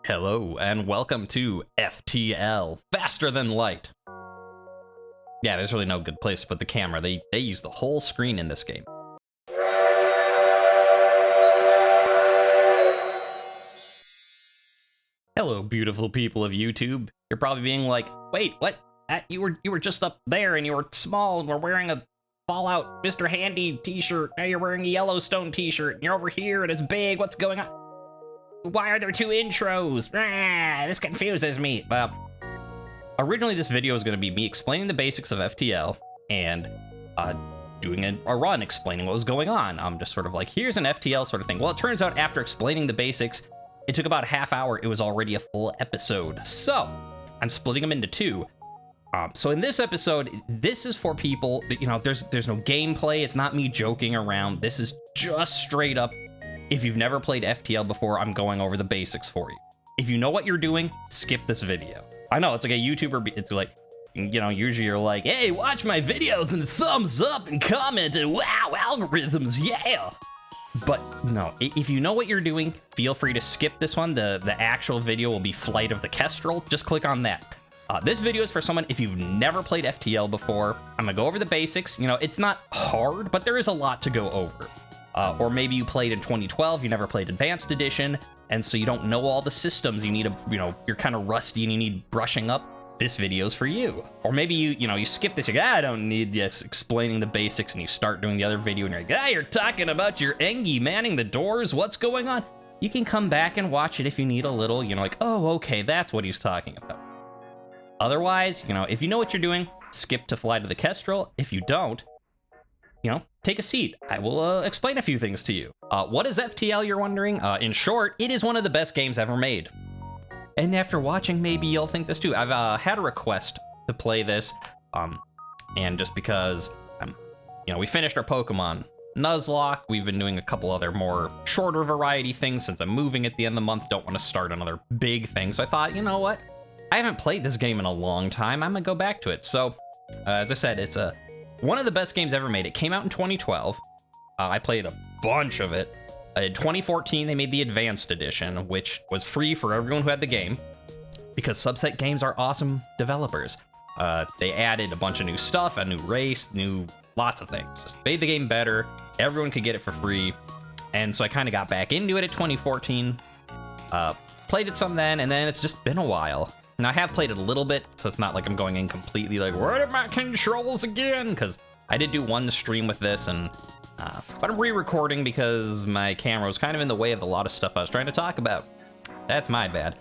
Hello, and welcome to FTL, Faster Than Light. Yeah, there's really no good place to put the camera. They use the whole screen in this game. Hello, beautiful people of YouTube. You're probably being like, wait, what? You were just up there and you were small and were wearing a Fallout Mr. Handy t-shirt. Now you're wearing a Yellowstone t-shirt and you're over here and it's big. What's going on? Why are there two intros? This confuses me. Originally, this video was going to be me explaining the basics of FTL and doing a run explaining what was going on. I'm just sort of like, here's an FTL sort of thing. Well, it turns out after explaining the basics, it took about a half hour. It was already a full episode. So I'm splitting them into two. So in this episode, this is for people that, you know, there's no gameplay. It's not me joking around. This is just straight up. If you've never played FTL before, I'm going over the basics for you. If you know what you're doing, skip this video. I know, it's like a YouTuber, it's like, you know, usually you're like, hey, watch my videos and thumbs up and comment and wow, algorithms, yeah! But no, if you know what you're doing, feel free to skip this one. The actual video will be Flight of the Kestrel. Just click on that. This video is for someone, if you've never played FTL before, I'm gonna go over the basics. You know, it's not hard, but there is a lot to go over. Or maybe you played in 2012, you never played Advanced Edition, and so you don't know all the systems. You need you're kind of rusty and you need brushing up. This video's for you. Or maybe you skip this, you're like, I don't need this explaining the basics, and you start doing the other video and you're like, you're talking about your Engie manning the doors, what's going on? You can come back and watch it if you need a little, like, oh, okay, that's what he's talking about. Otherwise, if you know what you're doing, skip to Flight of the Kestrel. If you don't, take a seat. I will explain a few things to you. What is FTL, you're wondering? In short, it is one of the best games ever made. And after watching, maybe you'll think this too. I've had a request to play this, and just because, we finished our Pokemon Nuzlocke, we've been doing a couple other more shorter variety things since I'm moving at the end of the month, don't want to start another big thing. So I thought, you know what? I haven't played this game in a long time. I'm gonna go back to it. So, as I said, it's one of the best games ever made. It came out in 2012. I played a bunch of it. In 2014, they made the Advanced Edition, which was free for everyone who had the game, because Subset Games are awesome developers. They added a bunch of new stuff, a new race, lots of things. Just made the game better. Everyone could get it for free. And so I kind of got back into it at 2014. Played it some then, and then it's just been a while. Now, I have played it a little bit, so it's not like I'm going in completely like, where are my controls again? Because I did do one stream with this, and but I'm re-recording because my camera was kind of in the way of a lot of stuff I was trying to talk about. That's my bad.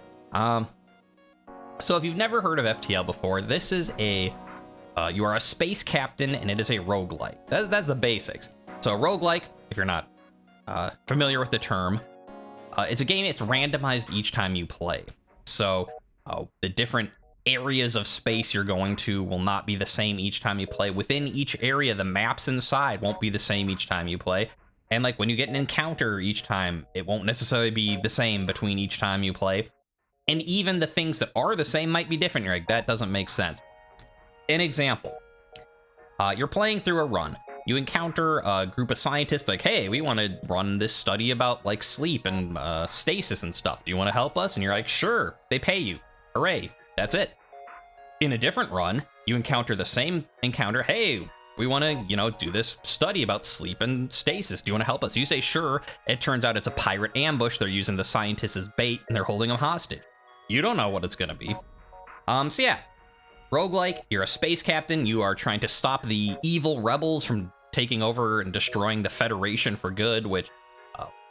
So if you've never heard of FTL before, this is you are a space captain, and it is a roguelike. That's the basics. So a roguelike, if you're not familiar with the term, it's a game that's randomized each time you play. So the different areas of space you're going to will not be the same each time you play. Within each area, the maps inside won't be the same each time you play. And like when you get an encounter each time, it won't necessarily be the same between each time you play. And even the things that are the same might be different. You're like, that doesn't make sense. An example, you're playing through a run. You encounter a group of scientists like, hey, we want to run this study about like sleep and stasis and stuff. Do you want to help us? And you're like, sure. They pay you. Hooray. That's it. In a different run, you encounter the same encounter. Hey, we want to, do this study about sleep and stasis. Do you want to help us? You say, sure. It turns out it's a pirate ambush. They're using the scientists as bait, and they're holding them hostage. You don't know what it's going to be. So yeah, roguelike, you're a space captain. You are trying to stop the evil rebels from taking over and destroying the Federation for good, which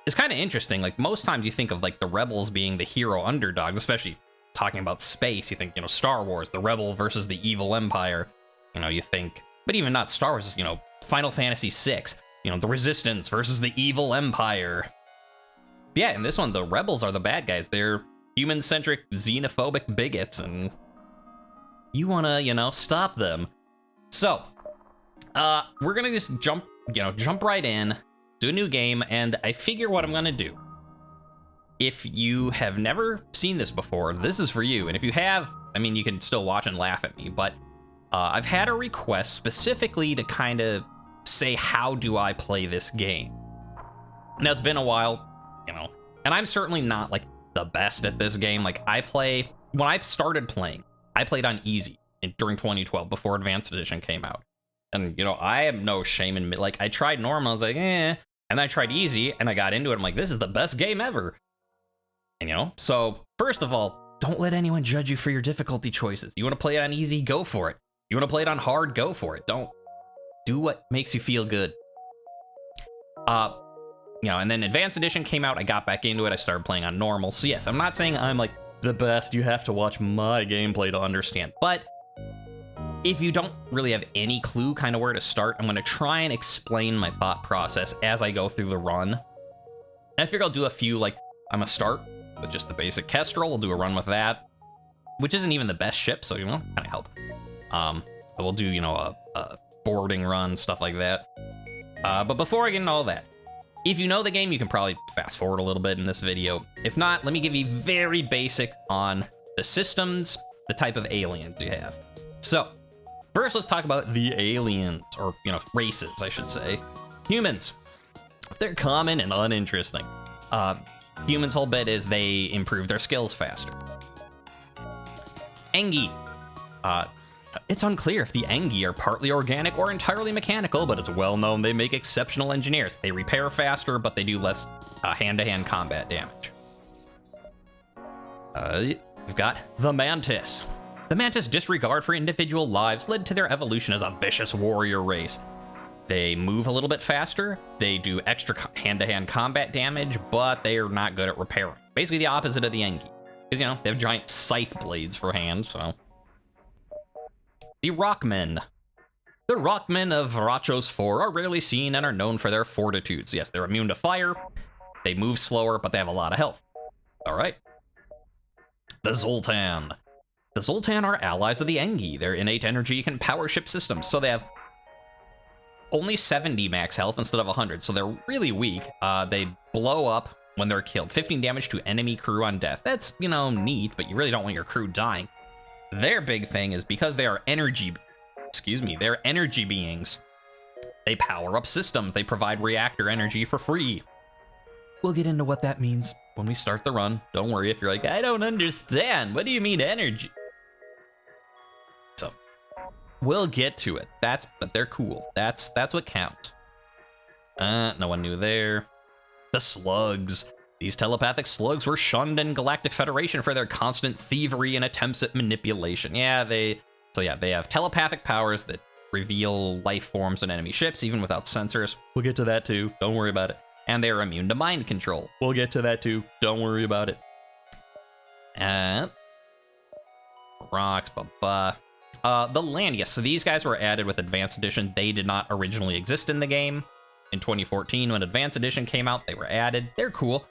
is kind of interesting. Like, most times you think of, like, the rebels being the hero underdogs, especially talking about space. You think, Star Wars, the rebel versus the evil empire. You think, but even not Star Wars, Final Fantasy VI, the resistance versus the evil empire. Yeah, in this one, the rebels are the bad guys. They're human-centric, xenophobic bigots, and you want to, stop them. So, we're gonna just jump right in, do a new game, and I figure what I'm gonna do. If you have never seen this before, this is for you. And if you have, you can still watch and laugh at me, but I've had a request specifically to kind of say, how do I play this game? Now, it's been a while, and I'm certainly not like the best at this game. Like, when I started playing, I played on easy during 2012 before Advanced Edition came out. And, you know, I have no shame in, like, I tried normal, I was like, eh. And then I tried easy, and I got into it. I'm like, this is the best game ever. And, you know, so first of all, don't let anyone judge you for your difficulty choices. You want to play it on easy, go for it. You want to play it on hard, go for it. Don't do what makes you feel good. You know, and then Advanced Edition came out. I got back into it. I started playing on normal. So yes, I'm not saying I'm like the best. You have to watch my gameplay to understand. But if you don't really have any clue kind of where to start, I'm going to try and explain my thought process as I go through the run. And I figure I'll do a few, like, I'm going to start with just the basic Kestrel. We'll do a run with that, which isn't even the best ship, so, you know, kind of help. But we'll do, you know, a boarding run, stuff like that. But before I get into all that, if you know the game, you can probably fast forward a little bit in this video. If not, let me give you very basic on the systems, the type of aliens you have. So, first, let's talk about the aliens, or, you know, races, I should say. Humans. They're common and uninteresting. Humans' whole bit is they improve their skills faster. Engi. It's unclear if the Engi are partly organic or entirely mechanical, but it's well known they make exceptional engineers. They repair faster, but they do less hand-to-hand combat damage. We've got the Mantis. The Mantis' disregard for individual lives led to their evolution as a vicious warrior race. They move a little bit faster, they do extra hand-to-hand combat damage, but they are not good at repairing. Basically the opposite of the Engi. Because, you know, they have giant scythe blades for hands, so... The Rockmen. The Rockmen of Varachos 4 are rarely seen and are known for their fortitudes. Yes, they're immune to fire, they move slower, but they have a lot of health. Alright. The Zoltan. The Zoltan are allies of the Engi. Their innate energy can power ship systems, so they have only 70 max health instead of 100, so they're really weak. They blow up when they're killed. 15 damage to enemy crew on death. That's, you know, neat, but you really don't want your crew dying. Their big thing is because they are they're energy beings. They power up systems. They provide reactor energy for free. We'll get into what that means when we start the run. Don't worry if you're like, I don't understand. What do you mean energy? So, we'll get to it. But they're cool. That's what counts. No one knew there. The Slugs. These telepathic slugs were shunned in Galactic Federation for their constant thievery and attempts at manipulation. Yeah, they have telepathic powers that reveal life forms on enemy ships, even without sensors. We'll get to that too. Don't worry about it. And they are immune to mind control. We'll get to that too. Don't worry about it. Rocks, The Lanius. So these guys were added with Advanced Edition. They did not originally exist in the game. In 2014, when Advanced Edition came out, they were added. They're cool.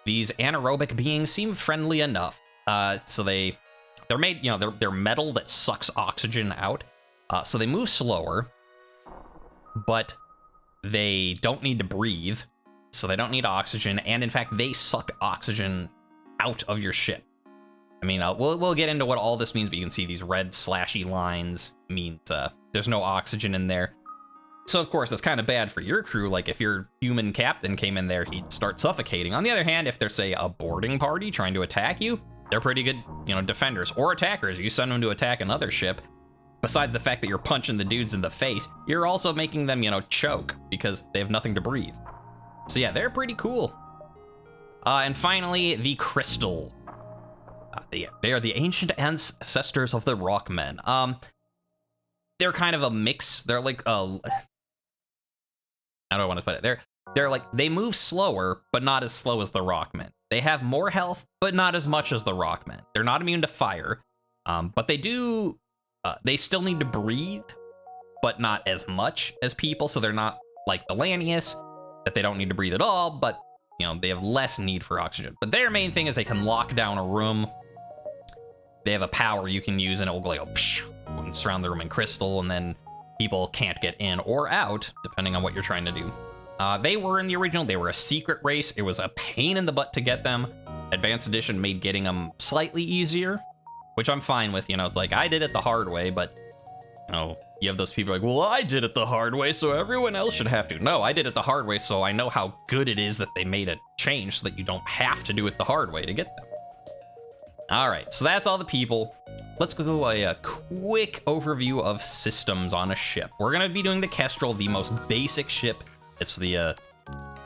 These anaerobic beings seem friendly enough. So they're made, you know, they're metal that sucks oxygen out. So they move slower, but they don't need to breathe. So they don't need oxygen. And in fact, they suck oxygen out of your ship. I mean, we'll get into what all this means, but you can see these red slashy lines means there's no oxygen in there. So, of course, that's kind of bad for your crew. Like, if your human captain came in there, he'd start suffocating. On the other hand, if there's, say, a boarding party trying to attack you, they're pretty good, you know, defenders or attackers. You send them to attack another ship. Besides the fact that you're punching the dudes in the face, you're also making them, you know, choke because they have nothing to breathe. So, yeah, they're pretty cool. And finally, the Crystal. They are the ancient ancestors of the Rockmen. They're kind of a mix. They're like how do I want to put it? They're like, they move slower, but not as slow as the Rockmen. They have more health, but not as much as the Rockmen. They're not immune to fire, but they do. They still need to breathe, but not as much as people. So they're not like the Lanius, that they don't need to breathe at all, but you know, they have less need for oxygen. But their main thing is they can lock down a room. They have a power you can use, and it will go like, and surround the room in crystal, and then people can't get in or out, depending on what you're trying to do. They were in the original. They were a secret race. It was a pain in the butt to get them. Advanced Edition made getting them slightly easier, which I'm fine with. You know, it's like, I did it the hard way, but, you know, you have those people like, well, I did it the hard way, so everyone else should have to. No, I did it the hard way, so I know how good it is that they made a change so that you don't have to do it the hard way to get them. All right, so that's all the people. Let's go a quick overview of systems on a ship. We're gonna be doing the Kestrel, the most basic ship. It's the,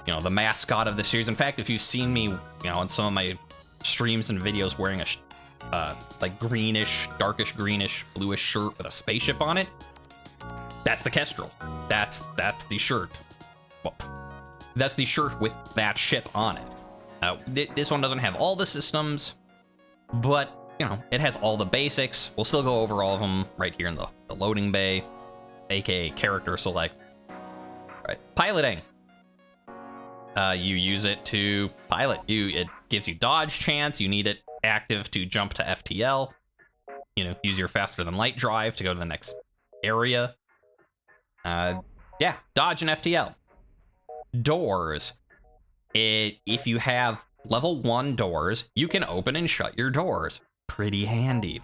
the mascot of the series. In fact, if you've seen me, on some of my streams and videos wearing a like greenish, darkish greenish, bluish shirt with a spaceship on it, that's the Kestrel. That's the shirt. Well, that's the shirt with that ship on it. This one doesn't have all the systems, but it has all the basics. We'll still go over all of them right here in the loading bay, aka character select. All right, piloting. You use it to pilot. It gives you dodge chance. You need it active to jump to FTL. Use your faster than light drive to go to the next area. Yeah, dodge and FTL. Doors. If you have level 1 doors, you can open and shut your doors. Pretty handy.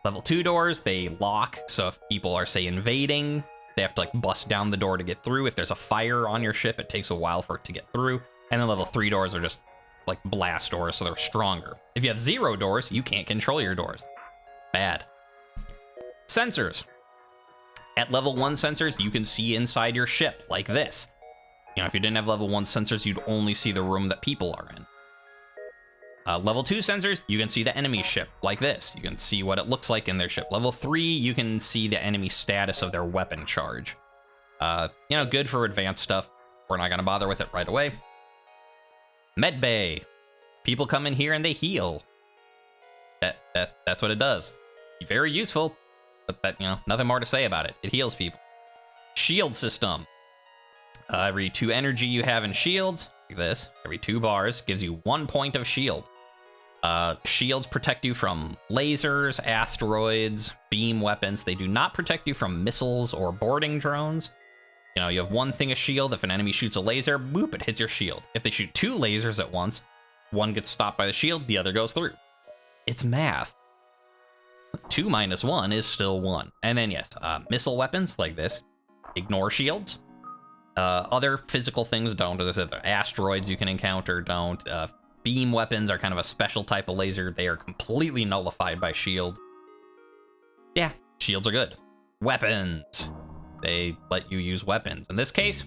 Level 2 doors, they lock, so if people are, say, invading, they have to like bust down the door to get through. If there's a fire on your ship, it takes a while for it to get through. And then level 3 doors are just like blast doors, so they're stronger. If you have 0 doors, you can't control your doors. Bad. Sensors. At level 1 sensors, you can see inside your ship like this. If you didn't have level 1 sensors, you'd only see the room that people are in. Level 2 sensors, you can see the enemy ship like this. You can see what it looks like in their ship. Level 3, you can see the enemy status of their weapon charge. Good for advanced stuff. We're not going to bother with it right away. Med bay. People come in here and they heal. That's what it does. Very useful, but nothing more to say about it. It heals people. Shield system. Every 2 energy you have in shields, like this, every 2 bars gives you 1 point of shield. Shields protect you from lasers, asteroids, beam weapons. They do not protect you from missiles or boarding drones. You have 1 thing of shield. If an enemy shoots a laser, boop, it hits your shield. If they shoot 2 lasers at once, one gets stopped by the shield, the other goes through. It's math. 2 minus 1 is still 1. And then yes, missile weapons like this ignore shields. Other physical things don't. As I said, the asteroids you can encounter don't. Beam weapons are kind of a special type of laser. They are completely nullified by shield. Yeah, shields are good. Weapons. They let you use weapons. In this case,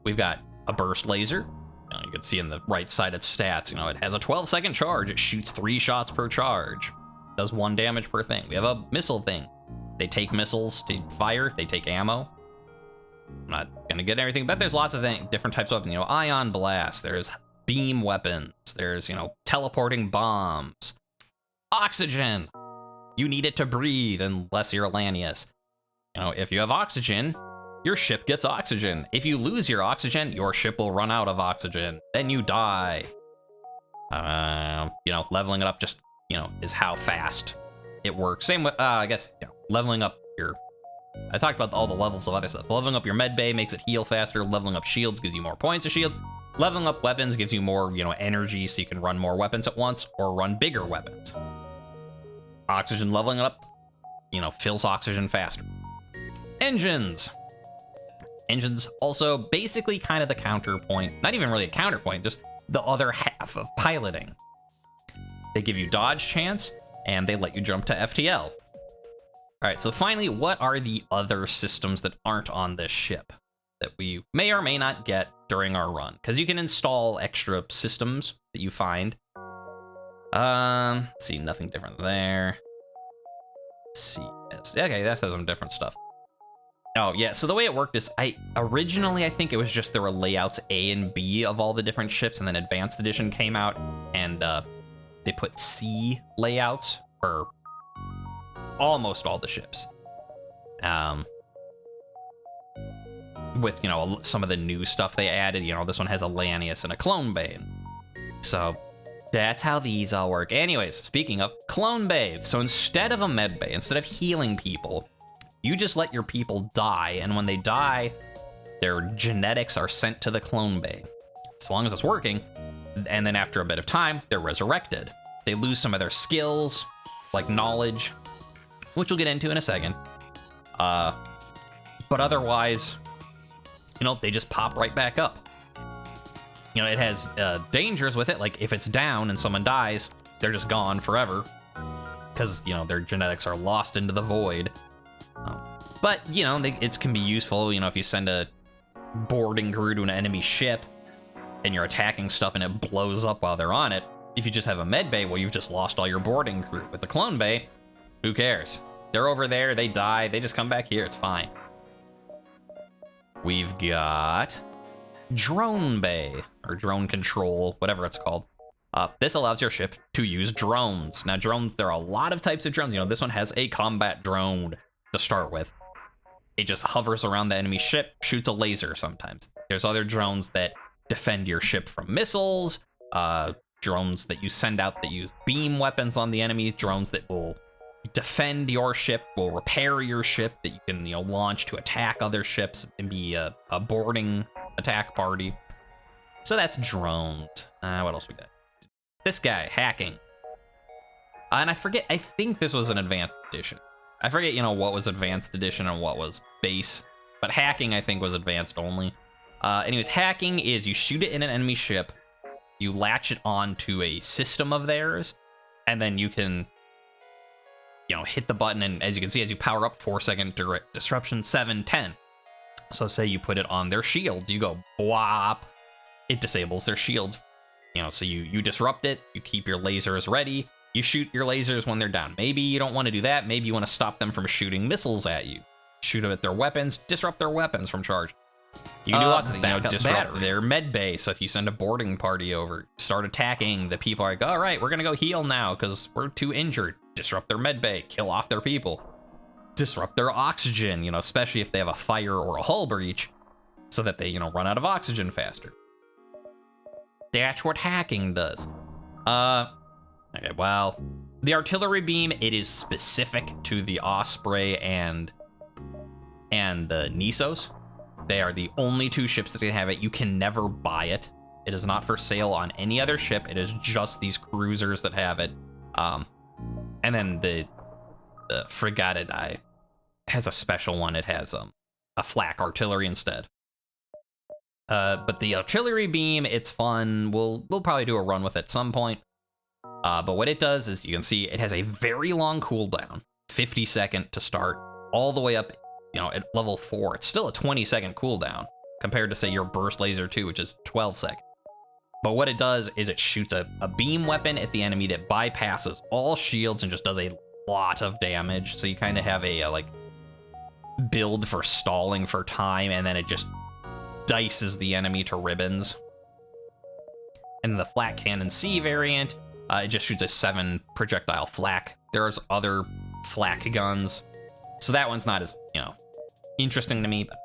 we've got a burst laser. You can see in the right side its stats. It has a 12-second charge. It shoots 3 shots per charge. Does 1 damage per thing. We have a missile thing. They take missiles to fire. They take ammo. I'm not gonna get everything, but there's lots of different types of weapons. Ion blast. There's beam weapons. There's teleporting bombs. Oxygen. You need it to breathe, unless you're Lanius. If you have oxygen, your ship gets oxygen. If you lose your oxygen, your ship will run out of oxygen. Then you die. Leveling it up just is how fast it works. Same with I guess leveling up your. I talked about all the levels of other stuff. Leveling up your med bay makes it heal faster. Leveling up shields gives you more points of shields. Leveling up weapons gives you more, energy, so you can run more weapons at once or run bigger weapons. Oxygen leveling up, fills oxygen faster. Engines. Engines also basically kind of the counterpoint. Not even really a counterpoint, just the other half of piloting. They give you dodge chance, and they let you jump to FTL. All right, so finally, what are the other systems that aren't on this ship that we may or may not get during our run? Because you can install extra systems that you find. Let's see, nothing different there. Let's see, okay, that has some different stuff. Oh yeah, so the way it worked is originally I think it was just there were layouts A and B of all the different ships, and then Advanced Edition came out and they put C layouts for almost all the ships. With, some of the new stuff they added, this one has a Lanius and a Clone Bay. So that's how these all work. Anyways, speaking of Clone Bay, so instead of a med bay, instead of healing people, you just let your people die, and when they die, their genetics are sent to the Clone Bay. As long as it's working, and then after a bit of time, they're resurrected. They lose some of their skills, like knowledge, which we'll get into in a second. But otherwise, you know, they just pop right back up. You know, it has dangers with it, like if it's down and someone dies, they're just gone forever. Because, you know, their genetics are lost into the void. But, you know, it can be useful, you know, if you send a boarding crew to an enemy ship and you're attacking stuff and it blows up while they're on it. If you just have a med bay, well, you've just lost all your boarding crew. With the clone bay, who cares? They're over there, they die, they just come back here, it's fine. We've got drone bay, or drone control, whatever it's called. This allows your ship to use drones. Now drones, there are a lot of types of drones. You know, this one has a combat drone to start with. It just hovers around the enemy ship, shoots a laser sometimes. There's other drones that defend your ship from missiles, drones that you send out that use beam weapons on the enemy, drones that will defend your ship, will repair your ship, that you can, you know, launch to attack other ships and be a boarding attack party. So that's drones. What else we got? This guy, hacking. And I forget, I think this was an advanced edition. I forget, you know, what was advanced edition and what was base, but hacking, I think, was advanced only. Anyways, hacking is you shoot it in an enemy ship, you latch it onto a system of theirs, and then you can, you know, hit the button, and as you can see, as you power up, 4-second direct disruption, 7, 10. So say you put it on their shields, you go bwop, it disables their shields. You know, so you disrupt it, you keep your lasers ready, you shoot your lasers when they're down. Maybe you don't want to do that, maybe you want to stop them from shooting missiles at you. Shoot them at their weapons, disrupt their weapons from charge. You can do lots of things, you know, disrupt their med bay, so if you send a boarding party over, start attacking, the people are like, all right, we're gonna go heal now, because we're too injured. Disrupt their med bay, kill off their people. Disrupt their oxygen, you know, especially if they have a fire or a hull breach, so that they, you know, run out of oxygen faster. That's what hacking does. Okay, well, the artillery beam, it is specific to the Osprey and the Nissos. They are the only two ships that can have it. You can never buy it. It is not for sale on any other ship. It is just these cruisers that have it. And then the Frigate has a special one. It has a flak artillery instead. But the artillery beam, it's fun. We'll probably do a run with it at some point. But what it does is, you can see it has a very long cooldown, 50-second to start, all the way up, you know, at level 4. It's still a 20-second cooldown compared to, say, your burst laser 2, which is 12 seconds. But what it does is it shoots a beam weapon at the enemy that bypasses all shields and just does a lot of damage. So you kind of have a like build for stalling for time, and then it just dices the enemy to ribbons. And the Flak Cannon C variant, it just shoots a 7 projectile flak. There's other flak guns, so that one's not as, you know, interesting to me, but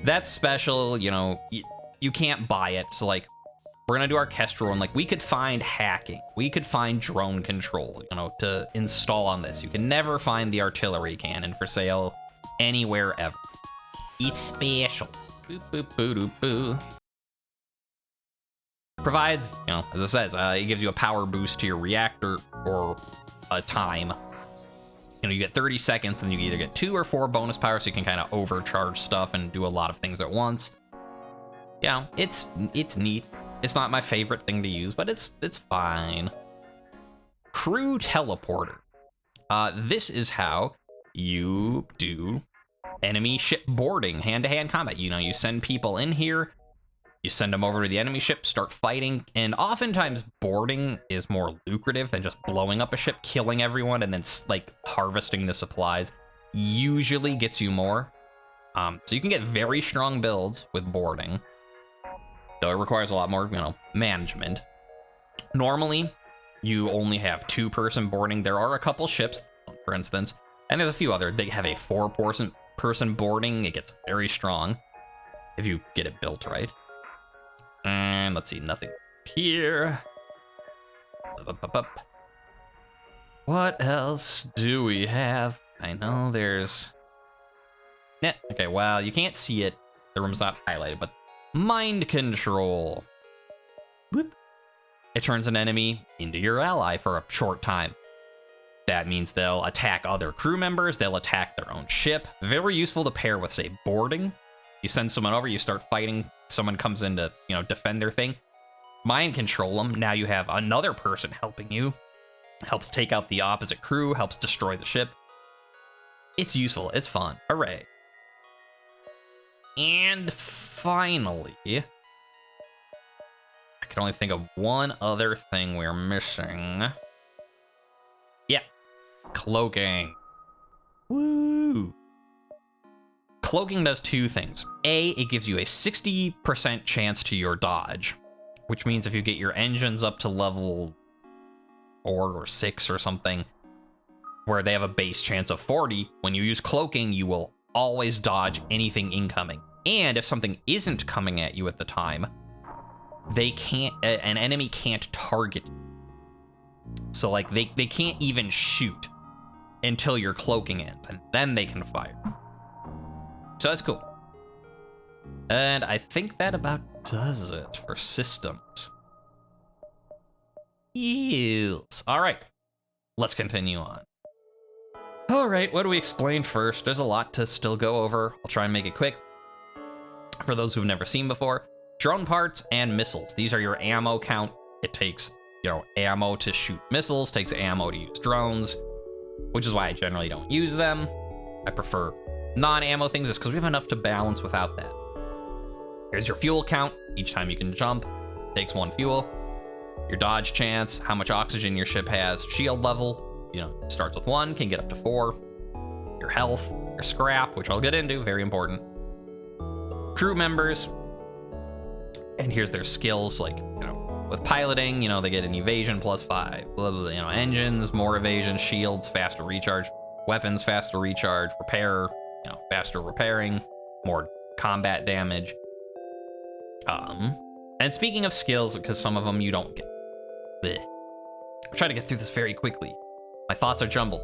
that's special. You know, you can't buy it, so like, we're gonna do orchestral, and like, we could find hacking, we could find drone control, you know, to install on this. You can never find the artillery cannon for sale anywhere ever. It's special. Boop, boop, boo, doo, boo. Provides, you know, as it says, it gives you a power boost to your reactor or a time. You know, you get 30 seconds, and you either get 2 or 4 bonus power, so you can kind of overcharge stuff and do a lot of things at once. Yeah, it's neat. It's not my favorite thing to use, but it's fine. Crew teleporter. This is how you do enemy ship boarding, hand-to-hand combat. You know, you send people in here, you send them over to the enemy ship, start fighting, and oftentimes boarding is more lucrative than just blowing up a ship, killing everyone, and then like harvesting the supplies. Usually gets you more. So you can get very strong builds with boarding, though it requires a lot more, you know, management. Normally, you only have 2-person boarding. There are a couple ships, for instance, and there's a few other. They have a 4-person boarding. It gets very strong if you get it built right. And let's see, nothing here. What else do we have? I know there's... Yeah, okay, well, you can't see it. The room's not highlighted, but mind control. Whoop. It turns an enemy into your ally for a short time. That means they'll attack other crew members, they'll attack their own ship. Very useful to pair with, say, boarding. You send someone over, you start fighting, someone comes in to, defend their thing. Mind control them, now you have another person helping you. Helps take out the opposite crew, helps destroy the ship. It's useful, it's fun, hooray. And finally, I can only think of one other thing we're missing. Yeah, cloaking. Woo! Cloaking does two things. A, it gives you a 60% chance to your dodge, which means if you get your engines up to level 4 or 6 or something, where they have a base chance of 40, when you use cloaking, you will always dodge anything incoming. And if something isn't coming at you at the time, an enemy can't target you. So like they can't even shoot until your cloaking ends, and then they can fire. So that's cool. And I think that about does it for systems. Yes. All right, let's continue on. All right, what do we explain first? There's a lot to still go over. I'll try and make it quick. For those who've never seen before, drone parts and missiles. These are your ammo count. It takes, ammo to shoot missiles, takes ammo to use drones, which is why I generally don't use them. I prefer non-ammo things just because we have enough to balance without that. Here's your fuel count. Each time you can jump, takes 1 fuel. Your dodge chance, how much oxygen your ship has, shield level, starts with 1, can get up to 4. Your health, your scrap, which I'll get into, very important. Crew members, and here's their skills, like, with piloting, they get an evasion +5, blah, blah, blah, engines, more evasion, shields, faster recharge, weapons, faster recharge, repair, faster repairing, more combat damage. And speaking of skills, because some of them you don't get. Blech. I'll try to get through this very quickly. My thoughts are jumbled.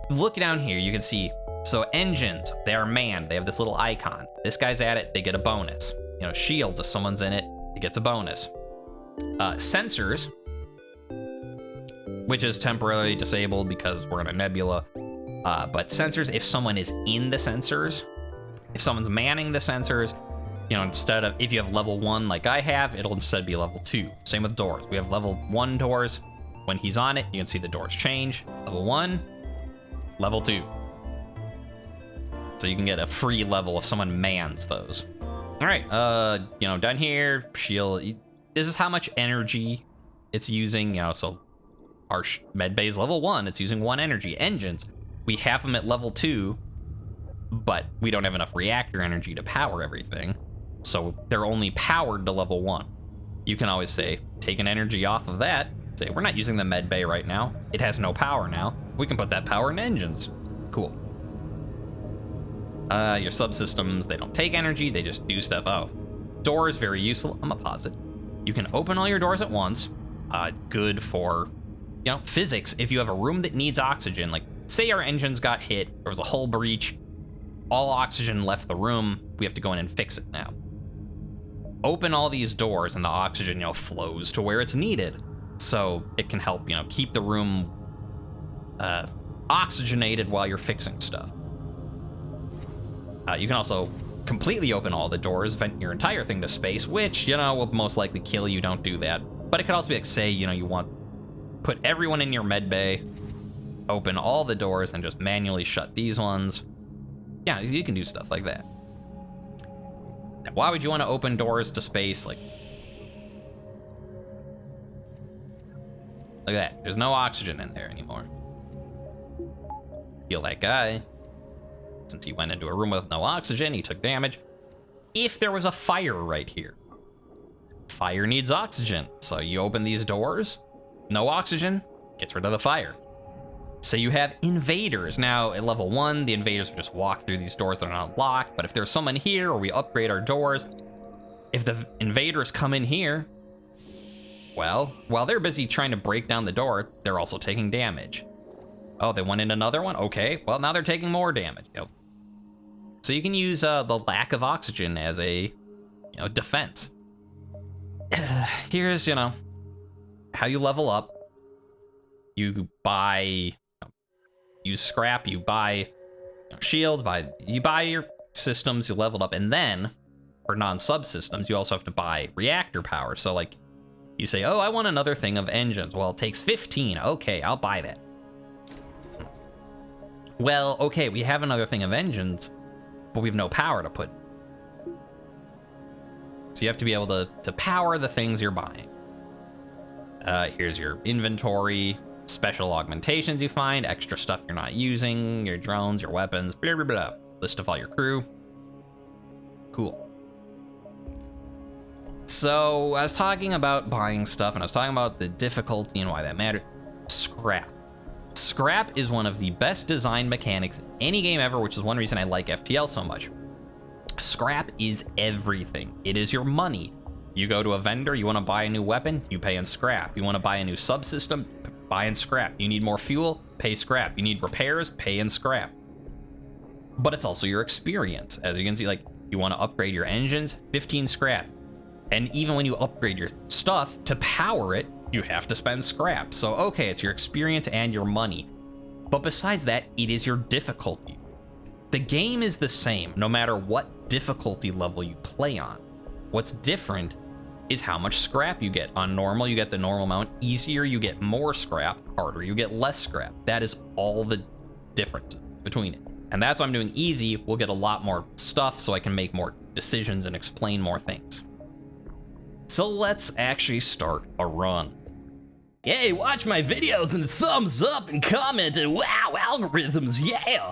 Look down here, you can see, so engines, they are manned, they have this little icon. This guy's at it, they get a bonus. Shields, if someone's in it, it gets a bonus. Sensors, which is temporarily disabled because we're in a nebula. But sensors, if someone is in the sensors, if someone's manning the sensors, instead of, if you have level 1 like I have, it'll instead be level 2. Same with doors. We have level 1 doors. When he's on it, you can see the doors change. Level 1, level 2. So you can get a free level if someone mans those. All right, down here, shield. This is how much energy it's using, so our med bay is level 1, it's using 1 energy. Engines, we have them at level 2, but we don't have enough reactor energy to power everything, so they're only powered to level 1. You can always say, take an energy off of that, say, we're not using the med bay right now, it has no power now, we can put that power in engines. Cool. Your subsystems, they don't take energy, they just do stuff. Oh, doors, very useful. I'm gonna pause it. You can open all your doors at once. Good for, physics. If you have a room that needs oxygen, like say our engines got hit, there was a hull breach, all oxygen left the room, we have to go in and fix it now. Open all these doors and the oxygen, flows to where it's needed. So it can help, keep the room oxygenated while you're fixing stuff. You can also completely open all the doors, vent your entire thing to space, which, will most likely kill you. Don't do that. But it could also be like, say, you want put everyone in your med bay, open all the doors, and just manually shut these ones. Yeah, you can do stuff like that. Now, why would you want to open doors to space? Like, look at that. There's no oxygen in there anymore. Heal that guy. Since he went into a room with no oxygen, he took damage. If there was a fire right here, fire needs oxygen. So you open these doors, no oxygen, gets rid of the fire. So you have invaders. Now at level 1, the invaders will just walk through these doors, they're not locked. But if there's someone here, or we upgrade our doors, if the invaders come in here, well, while they're busy trying to break down the door, they're also taking damage. Oh, they went in another one? Okay, well now they're taking more damage. So you can use the lack of oxygen as a, defense. Here's, how you level up. You buy use scrap, you buy shields, you buy your systems, you leveled up, and then for non-subsystems, you also have to buy reactor power. So like, you say, oh, I want another thing of engines. Well, it takes 15. Okay, I'll buy that. Well, okay, we have another thing of engines, but we have no power to put. So you have to be able to power the things you're buying. Here's your inventory, special augmentations you find, extra stuff you're not using, your drones, your weapons, blah, blah, blah. List of all your crew. Cool. So I was talking about buying stuff, and I was talking about the difficulty and why that mattered. Scrap. Scrap is one of the best design mechanics in any game ever, which is one reason I like FTL so much. Scrap is everything. It is your money. You go to a vendor, you want to buy a new weapon, you pay in scrap. You want to buy a new subsystem, buy in scrap. You need more fuel, pay scrap. You need repairs, pay in scrap. But it's also your experience. As you can see, like, you want to upgrade your engines, 15 scrap. And even when you upgrade your stuff, to power it, you have to spend scrap. So, okay, it's your experience and your money. But besides that, it is your difficulty. The game is the same, no matter what difficulty level you play on. What's different is how much scrap you get. On normal, you get the normal amount. Easier, you get more scrap. Harder, you get less scrap. That is all the difference between it. And that's why I'm doing easy. We'll get a lot more stuff so I can make more decisions and explain more things. So let's actually start a run. Hey, watch my videos and thumbs up and comment and wow, algorithms, yeah!